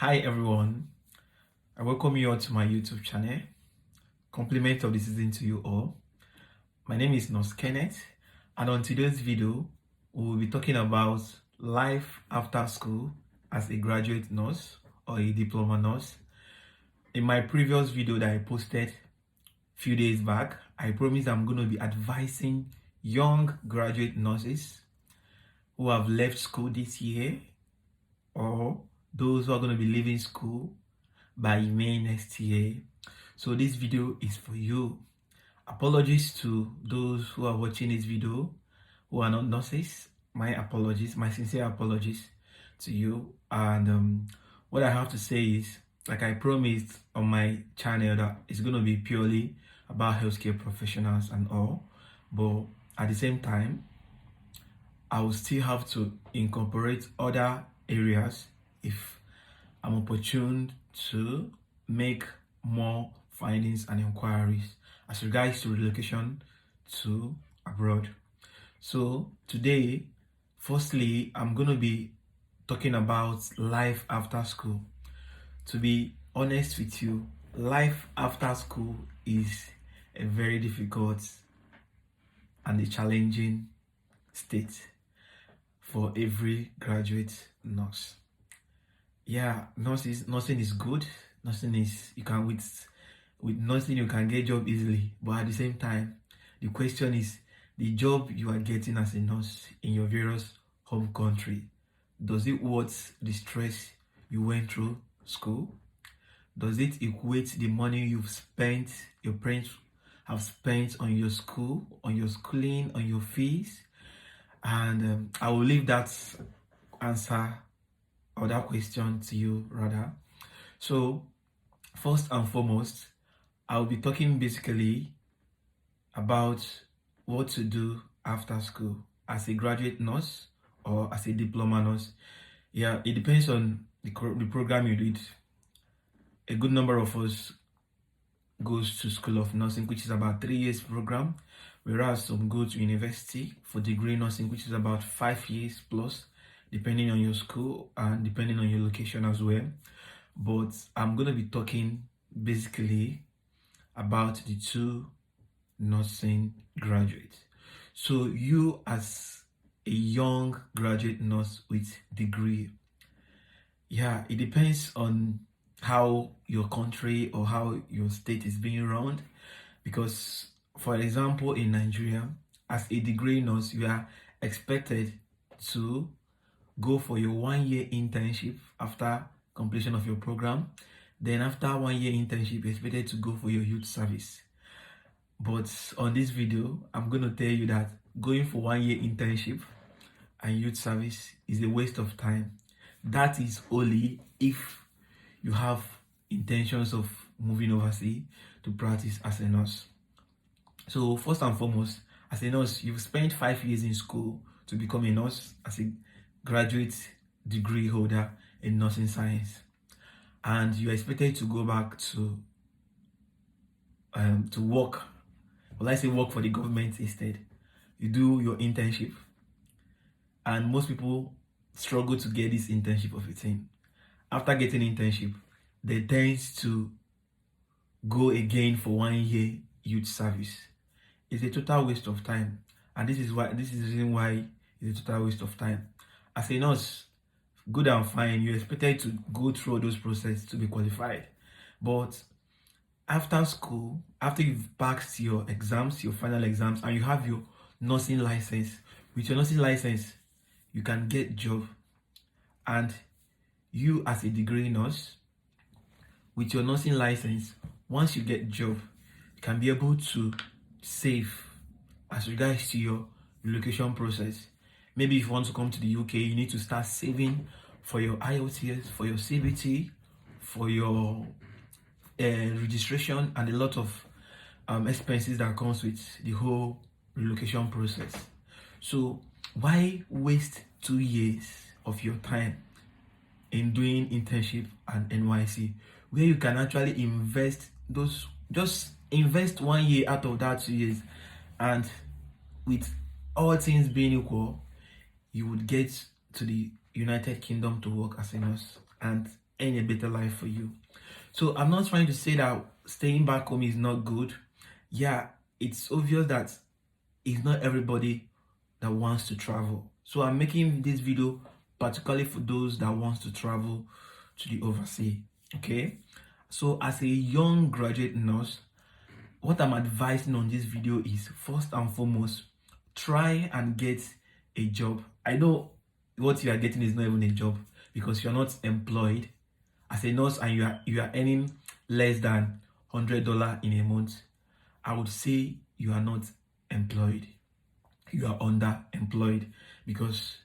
Hi everyone, I welcome you all to my YouTube channel. Compliment of the season to you all. My name is Nurse Kenneth, and on today's video, we will be talking about life after school as a graduate nurse or a diploma nurse. In my previous video that I posted a few days back, I promised I'm going to be advising young graduate nurses who have left school this year or those who are going to be leaving school by May next year. So this video is for you. Apologies to those who are watching this video who are not nurses. My apologies, my sincere apologies to you. And what I have to say is, like I promised on my channel, that it's going to be purely about healthcare professionals and all, but at the same time I will still have to incorporate other areas if I'm opportune to make more findings and inquiries as regards to relocation to abroad. So today, firstly, I'm going to be talking about life after school. To be honest with you, life after school is a very difficult and a challenging state for every graduate nurse. Yeah, nursing is good. Nursing is, you can with nursing you can get job easily, but at the same time the question is, the job you are getting as a nurse in your various home country, does it worth the stress you went through school? Does it equate the money your parents have spent on your school, on your schooling, on your fees? And I will leave that answer or that question to you rather. So first and foremost, I'll be talking basically about what to do after school as a graduate nurse or as a diploma nurse. Yeah, it depends on the program you did. A good number of us goes to School of Nursing, which is about 3 years program, whereas some go to university for degree nursing, which is about 5 years plus, depending on your school and depending on your location as well. But I'm going to be talking basically about the two nursing graduates. So you as a young graduate nurse with degree, yeah, it depends on how your country or how your state is being run. Because for example, in Nigeria, as a degree nurse, you are expected to go for your 1 year internship after completion of your program. Then after 1 year internship, you're expected to go for your youth service. But on this video, I'm going to tell you that going for 1 year internship and youth service is a waste of time. That is only if you have intentions of moving overseas to practice as a nurse. So first and foremost, as a nurse, you've spent 5 years in school to become a nurse as a graduate degree holder in nursing science, and you're expected to go back to work. Well, I say work for the government instead. You do your internship, and most people struggle to get this internship of a thing. After getting internship, they tend to go again for 1 year youth service. It's a total waste of time, and this is the reason why it's a total waste of time. As a nurse, good and fine, you're expected to go through those processes to be qualified. But after school, after you've passed your exams, your final exams, and you have your nursing license, with your nursing license, you can get job. And you as a degree nurse, with your nursing license, once you get job, you can be able to save as regards to your relocation process. Maybe if you want to come to the UK, you need to start saving for your IELTS, for your CBT, for your registration, and a lot of expenses that comes with the whole relocation process. So why waste 2 years of your time in doing internship and NYC, where you can actually just invest 1 year out of that 2 years, and with all things being equal, you would get to the United Kingdom to work as a nurse, and earn a better life for you. So I'm not trying to say that staying back home is not good. Yeah, it's obvious that it's not everybody that wants to travel. So I'm making this video particularly for those that wants to travel to the overseas. Okay, so as a young graduate nurse, what I'm advising on this video is, first and foremost, try and get a job. I know what you are getting is not even a job because you're not employed as a nurse and you are earning less than $100 in a month. I would say you are not employed. You are underemployed because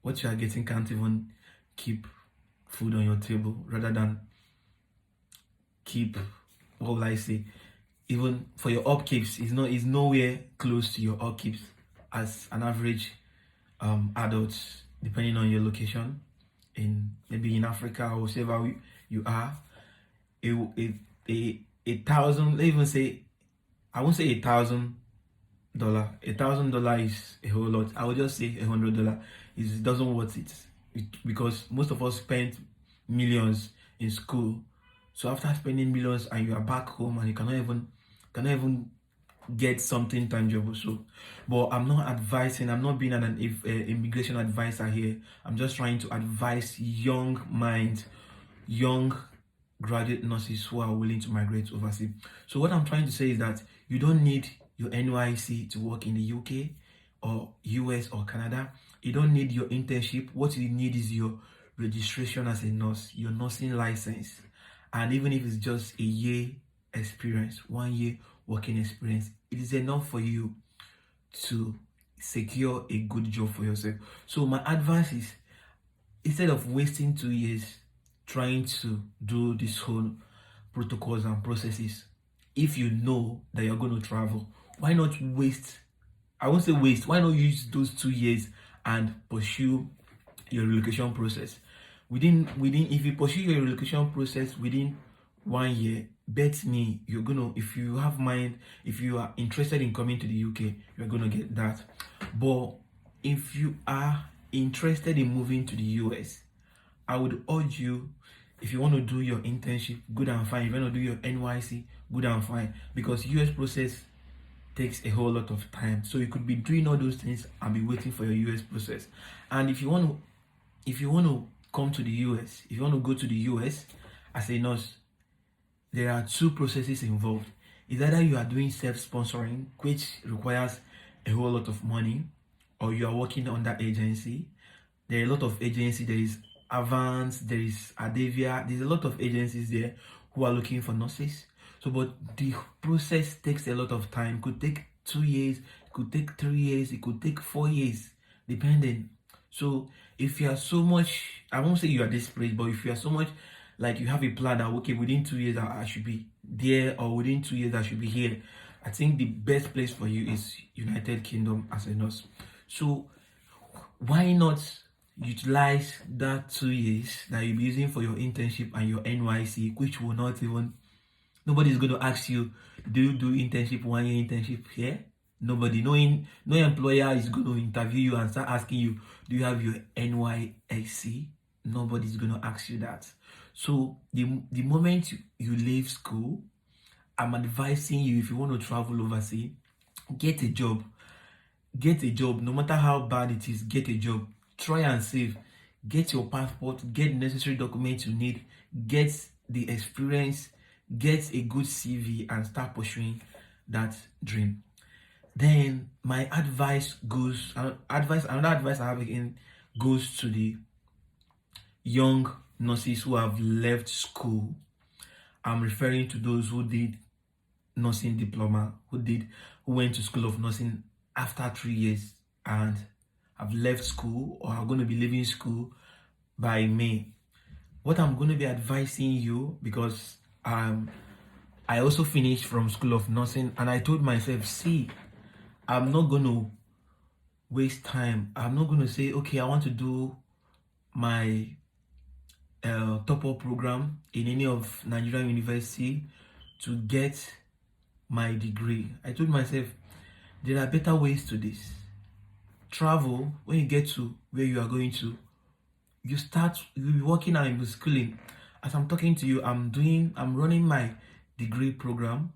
what you are getting can't even keep food on your table, rather than keep, what will I say, even for your upkeeps is nowhere close to your upkeeps as an average adult, depending on your location, in maybe in Africa or wherever you are. A thousand, let's even say, I won't say $1,000. $1,000 is a whole lot. I would just say $100 is doesn't worth it, because most of us spend millions in school. So after spending millions and you are back home and you cannot even get something tangible. So, but I'm not advising. I'm not being an immigration advisor here. I'm just trying to advise young minds, young graduate nurses who are willing to migrate overseas. So what I'm trying to say is that you don't need your NYC to work in the UK or US or Canada. You don't need your internship. What you need is your registration as a nurse, your nursing license. And even if it's just a year experience, 1 year working experience, it is enough for you to secure a good job for yourself. So my advice is, instead of wasting 2 years trying to do this whole protocols and processes, if you know that you're going to travel, why not waste, I won't say waste, why not use those 2 years and pursue your relocation process? Within if you pursue your relocation process within 1 year, bet me you're gonna, if you have mind, if you are interested in coming to the UK, you're gonna get that. But if you are interested in moving to the US, I would urge you, if you want to do your internship, good and fine. If you want to do your NYC, good and fine, because US process takes a whole lot of time. So you could be doing all those things and be waiting for your US process. And if you want to come to the US, if you want to go to the US as a nurse, there are 2 processes involved. It's either you are doing self-sponsoring, which requires a whole lot of money, or you are working under agency. There are a lot of agencies. There is Avance, there is Adavia, there's a lot of agencies there who are looking for nurses. So, but the process takes a lot of time. It could take 2 years, it could take 3 years, it could take 4 years, depending. So if you are so much, I won't say you are desperate, but if you are so much like you have a plan that, okay, within 2 years I should be there, or within 2 years I should be here, I think the best place for you is United Kingdom as a nurse. So why not utilize that 2 years that you'll be using for your internship and your NYC, which will not even, nobody's going to ask you, do you do internship, 1 year internship here? Nobody, no employer is going to interview you and start asking you, do you have your NYSC? Nobody's going to ask you that. So the moment you leave school, I'm advising you, if you want to travel overseas, get a job. Get a job, no matter how bad it is, get a job. Try and save. Get your passport, get the necessary documents you need, get the experience, get a good CV, and start pursuing that dream. Then my another advice I have again goes to the young nurses who have left school. I'm referring to those who did nursing diploma, who went to school of nursing after 3 years and have left school or are going to be leaving school by May. What I'm going to be advising you, because I also finished from school of nursing, and I told myself, see, I'm not going to waste time. I'm not going to say, okay, I want to do my top-up program in any of Nigerian university to get my degree. I told myself, there are better ways to this. Travel, when you get to where you are going to, you'll be working and you'll be schooling. As I'm talking to you, I'm running my degree program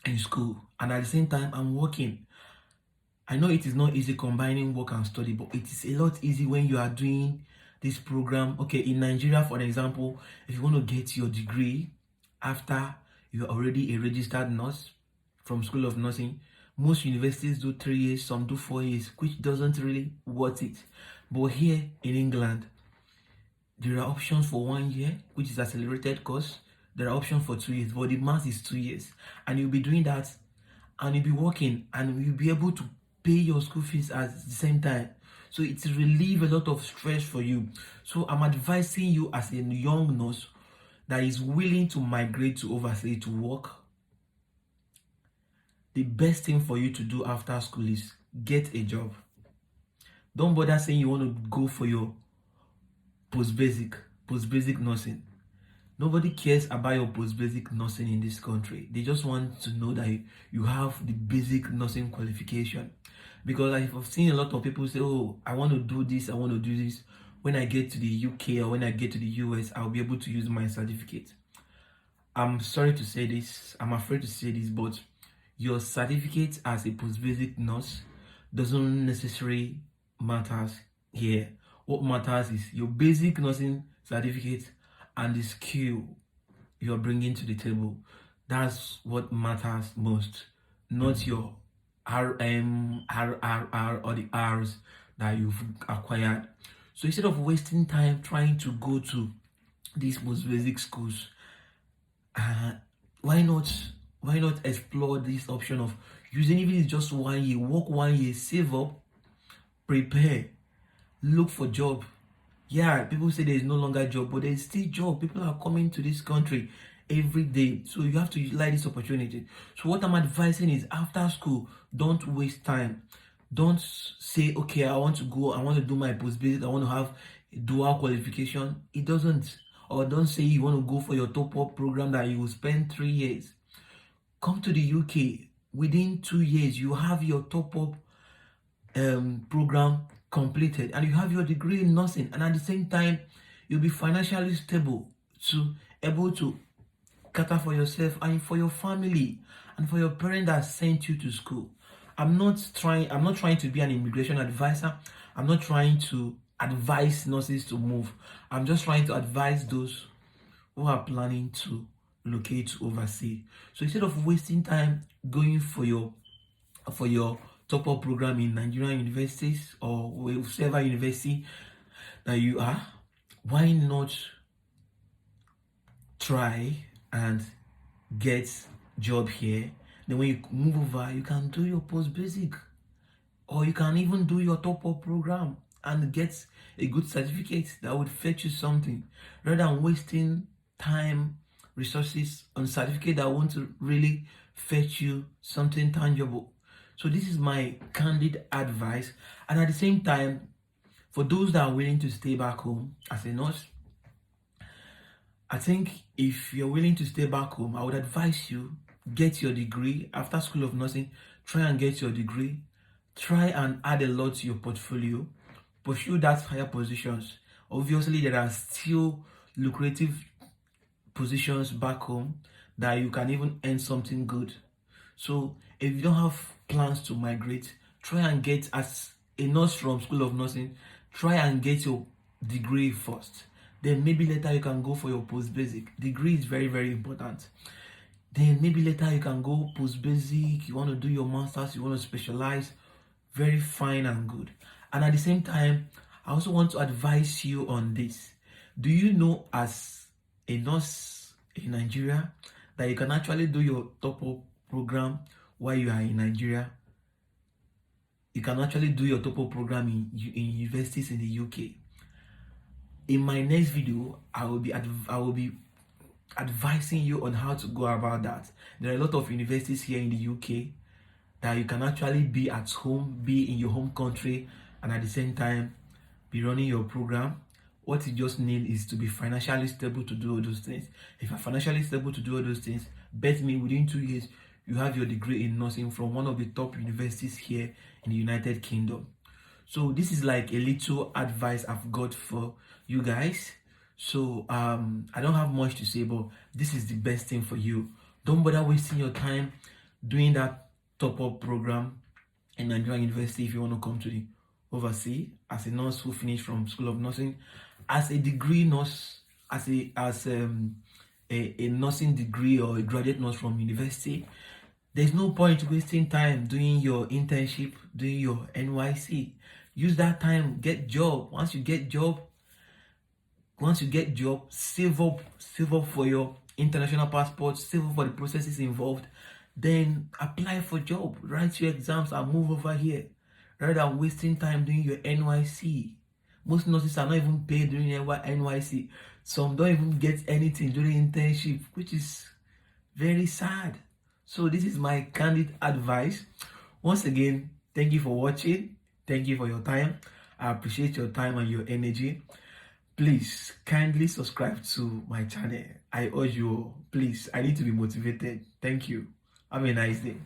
in school, and at the same time I'm working. I know it is not easy combining work and study, but it is a lot easy when you are doing this program. Okay, in Nigeria, for example, if you want to get your degree after you are already a registered nurse from School of Nursing, most universities do 3 years, some do 4 years, which doesn't really worth it. But here in England, there are options for 1 year, which is accelerated course. There are options for 2 years, but the max is 2 years, and you'll be doing that, and you'll be working, and you'll be able to pay your school fees at the same time. So it relieve a lot of stress for you. So I'm advising you as a young nurse that is willing to migrate to overseas to work. The best thing for you to do after school is get a job. Don't bother saying you want to go for your post-basic nursing. Nobody cares about your post-basic nursing in this country. They just want to know that you have the basic nursing qualification. Because I've seen a lot of people say, oh, I want to do this, I want to do this. When I get to the UK or when I get to the US, I'll be able to use my certificate. I'm sorry to say this, I'm afraid to say this, but your certificate as a post-basic nurse doesn't necessarily matters here. What matters is your basic nursing certificate and the skill you're bringing to the table. That's what matters most, not your RM, RRR, or the R's that you've acquired. So instead of wasting time trying to go to these most basic schools, why not explore this option of using, even if it's just 1 year, work 1 year, save up, prepare, look for job. Yeah, people say there is no longer job, but there is still job. People are coming to this country every day, so you have to utilize this opportunity. So what I'm advising is, after school, don't waste time. Don't say, okay, I want to do my post-basic, I want to have a dual qualification. It doesn't. Or don't say you want to go for your top-up program that you will spend 3 years. Come to the UK. Within 2 years, you have your top-up program completed, and you have your degree in nursing, and at the same time you'll be financially stable to able to cater for yourself and for your family and for your parents that sent you to school. I'm not trying to be an immigration advisor. I'm not trying to advise nurses to move. I'm just trying to advise those who are planning to locate overseas. So instead of wasting time going for your top-up program in Nigerian universities or whichever university that you are, why not try and get job here? Then when you move over, you can do your post-basic, or you can even do your top-up program and get a good certificate that would fetch you something, rather than wasting time, resources on certificate that won't really fetch you something tangible. So this is my candid advice. And at the same time, for those that are willing to stay back home as a nurse, I think if you're willing to stay back home, I would advise you, get your degree after School of Nursing. Try and get your degree. Try and add a lot to your portfolio. Pursue that higher positions. Obviously, there are still lucrative positions back home that you can even earn something good. So if you don't have plans to migrate, try and get, as a nurse from School of Nursing, try and get your degree first. Then maybe later you can go for your post-basic. Degree is very, very important. Then maybe later you can go post-basic, you want to do your master's, you want to specialize, very fine and good. And at the same time, I also want to advise you on this. Do you know, as a nurse in Nigeria, that you can actually do your top-up program while you are in Nigeria? You can actually do your top-up program in universities in the UK. In my next video, I will be advising you on how to go about that. There are a lot of universities here in the UK that you can actually be at home, be in your home country, and at the same time be running your program. What you just need is to be financially stable to do all those things. If you're financially stable to do all those things, bet me within 2 years, you have your degree in nursing from one of the top universities here in the United Kingdom. So this is like a little advice I've got for you guys. So I don't have much to say, but this is the best thing for you. Don't bother wasting your time doing that top-up program in Nigerian university if you want to come to the overseas as a nurse who finished from School of Nursing, as a degree nurse, as a nursing degree or a graduate nurse from university. There's no point wasting time doing your internship, doing your NYC. Use that time, get job. Once you get job, save up for your international passport, save up for the processes involved, then apply for job, write your exams and move over here, rather than wasting time doing your NYC. Most nurses are not even paid during NYC. Some don't even get anything during internship, which is very sad. So this is my candid advice. Once again, thank you for watching. Thank you for your time. I appreciate your time and your energy. Please kindly subscribe to my channel. I urge you all, please. I need to be motivated. Thank you. Have a nice day.